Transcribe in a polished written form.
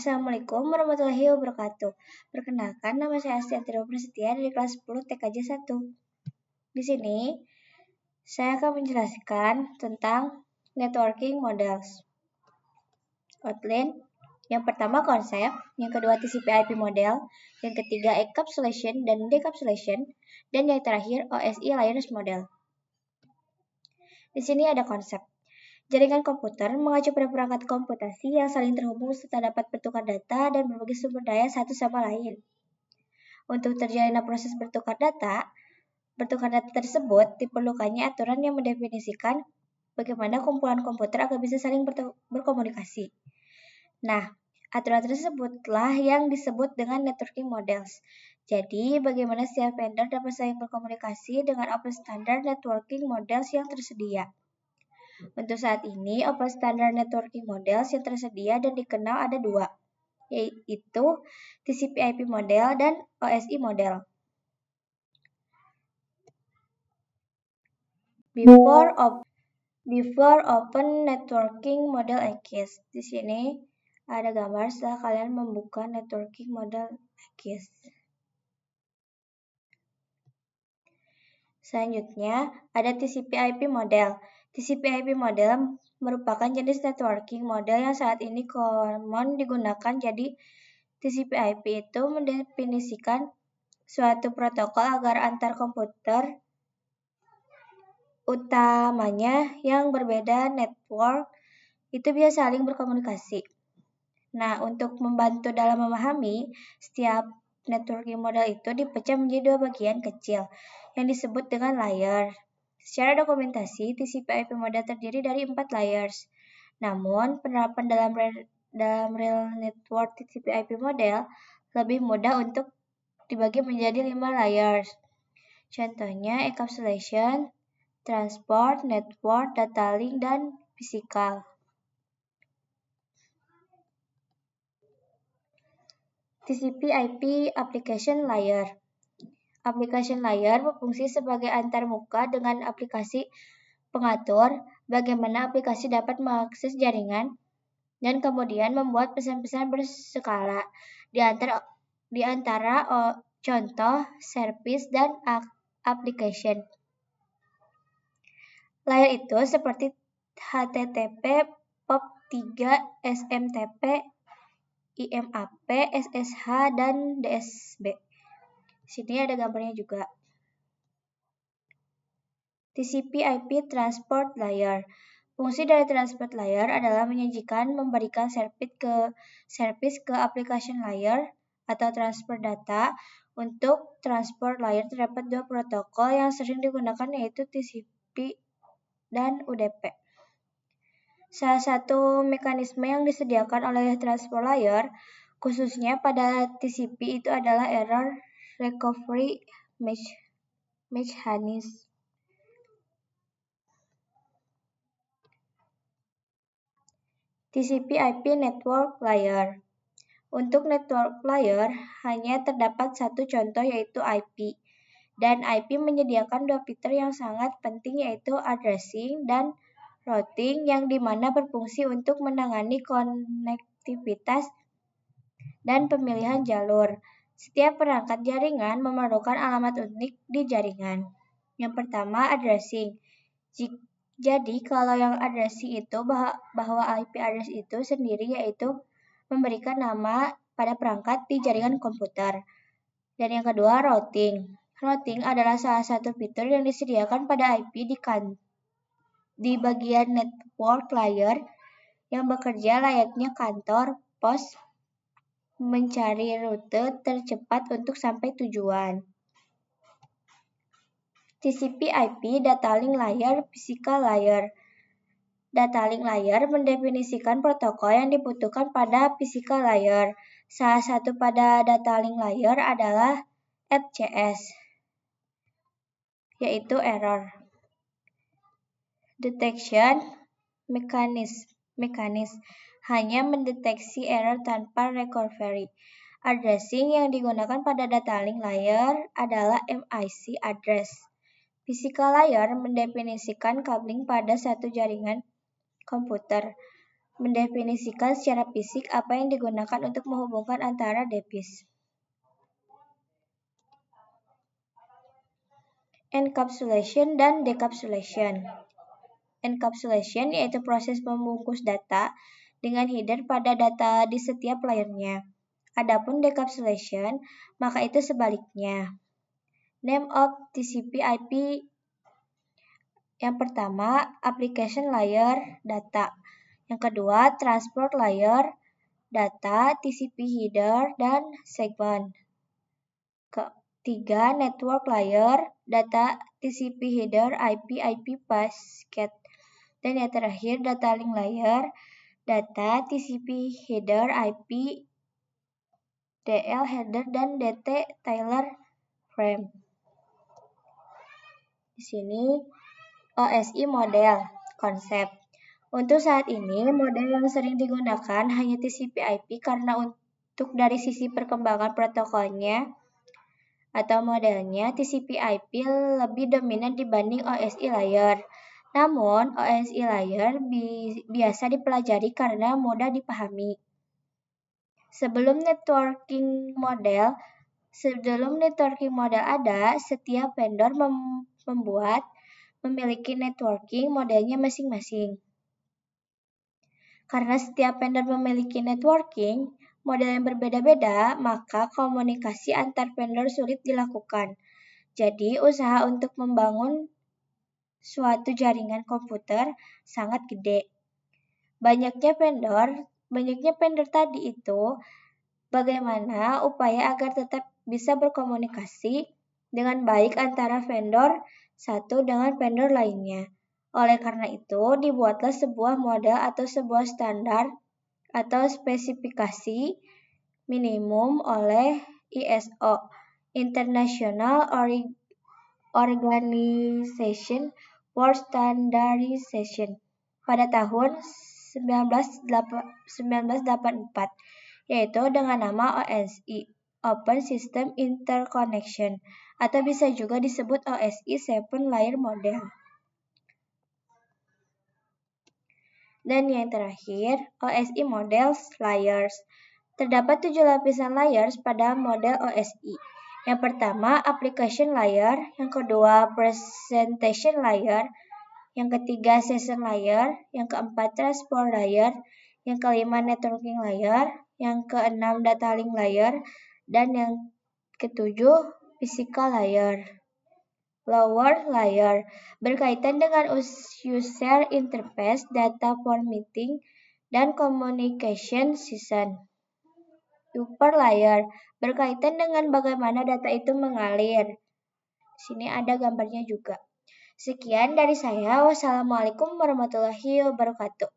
Assalamualaikum warahmatullahi wabarakatuh. Perkenalkan, nama saya Astianti Prasetya dari kelas 10 TKJ 1. Di sini, saya akan menjelaskan tentang networking models. Outline, yang pertama konsep, yang kedua TCP/IP model, yang ketiga encapsulation dan decapsulation, dan yang terakhir OSI layers model. Di sini ada konsep. Jaringan komputer mengacu pada perangkat komputasi yang saling terhubung serta dapat bertukar data dan berbagi sumber daya satu sama lain. Untuk terjalinnya proses bertukar data tersebut diperlukannya aturan yang mendefinisikan bagaimana kumpulan komputer agar bisa saling berkomunikasi. Nah, aturan tersebutlah yang disebut dengan networking models. Jadi, bagaimana setiap vendor dapat saling berkomunikasi dengan open standard networking models yang tersedia. Untuk saat ini, open standard networking models yang tersedia dan dikenal ada dua, yaitu TCP/IP model dan OSI model. Before open networking model exists. Di sini ada gambar setelah kalian membuka networking model exists. Selanjutnya, ada TCP/IP model. TCP/IP model merupakan jenis networking model yang saat ini common digunakan. Jadi, TCP/IP itu mendefinisikan suatu protokol agar antar komputer utamanya yang berbeda network itu bisa saling berkomunikasi. Nah, untuk membantu dalam memahami, setiap networking model itu dipecah menjadi dua bagian kecil yang disebut dengan layer. Secara dokumentasi, TCP/IP model terdiri dari 4 layers. Namun, penerapan dalam real network TCP/IP model lebih mudah untuk dibagi menjadi 5 layers. Contohnya encapsulation, transport, network, data link, dan physical. TCP/IP Application Layer. Application layer berfungsi sebagai antarmuka dengan aplikasi pengatur bagaimana aplikasi dapat mengakses jaringan dan kemudian membuat pesan-pesan berskala di antara contoh, service, dan application. Layer itu seperti HTTP, POP3, SMTP, IMAP, SSH, dan DSB. Sini ada gambarnya juga. TCP/IP Transport Layer. Fungsi dari transport layer adalah memberikan service ke application layer atau transfer data. Untuk transport layer terdapat dua protokol yang sering digunakan, yaitu TCP dan UDP. Salah satu mekanisme yang disediakan oleh transport layer, khususnya pada TCP, itu adalah error recovery mechanism. TCP/IP Network Layer. Untuk network layer hanya terdapat satu contoh, yaitu IP. Dan IP menyediakan dua fitur yang sangat penting, yaitu addressing dan routing, yang dimana berfungsi untuk menangani konektivitas dan pemilihan jalur. Setiap perangkat jaringan memerlukan alamat unik di jaringan. Yang pertama, addressing. Jadi, kalau yang addressing itu bahwa IP address itu sendiri, yaitu memberikan nama pada perangkat di jaringan komputer. Dan yang kedua, routing. Routing adalah salah satu fitur yang disediakan pada IP di bagian network layer yang bekerja layaknya kantor pos mencari rute tercepat untuk sampai tujuan. TCP/IP Data Link Layer, Physical Layer. Data link layer mendefinisikan protokol yang dibutuhkan pada physical layer. Salah satu pada data link layer adalah FCS, yaitu error detection mechanism, hanya mendeteksi error tanpa recovery. Addressing yang digunakan pada data link layer adalah MIC address. Physical layer mendefinisikan cabling pada satu jaringan komputer. mendefinisikan secara fisik apa yang digunakan untuk menghubungkan antara device. Encapsulation dan decapsulation. Encapsulation yaitu proses membungkus data dengan header pada data di setiap layernya. Adapun decapsulation, maka itu sebaliknya. Name of TCP/IP yang pertama, application layer data. Yang kedua, transport layer data, TCP header, dan segment. Ketiga, network layer data, TCP header, IP packet. Dan yang terakhir, data link layer data, TCP header, IP, DL header, dan DT Taylor frame. Di sini OSI model konsep. Untuk saat ini, model yang sering digunakan hanya TCP/IP karena untuk dari sisi perkembangan protokolnya atau modelnya, TCP/IP lebih dominan dibanding OSI layer. Namun, OSI layer biasa dipelajari karena mudah dipahami. Sebelum networking model ada, setiap vendor memiliki networking modelnya masing-masing. Karena setiap vendor memiliki networking model yang berbeda-beda, maka komunikasi antar vendor sulit dilakukan. Jadi, usaha untuk membangun suatu jaringan komputer sangat gede. Banyaknya vendor tadi itu bagaimana upaya agar tetap bisa berkomunikasi dengan baik antara vendor satu dengan vendor lainnya. Oleh karena itu, dibuatlah sebuah model atau sebuah standar atau spesifikasi minimum oleh ISO, International Organization for Standardization, pada tahun 1984, yaitu dengan nama OSI, Open System Interconnection, atau bisa juga disebut OSI 7 Layer Model. Dan yang terakhir, OSI Model Layers. Terdapat 7 lapisan layers pada model OSI. Yang pertama, application layer, yang kedua, presentation layer, yang ketiga, session layer, yang keempat, transport layer, yang kelima, networking layer, yang keenam, data link layer, dan yang ketujuh, physical layer. Lower layer berkaitan dengan user interface, data formatting, dan communication system. Upper layer berkaitan dengan bagaimana data itu mengalir. Di sini ada gambarnya juga. Sekian dari saya. Wassalamualaikum warahmatullahi wabarakatuh.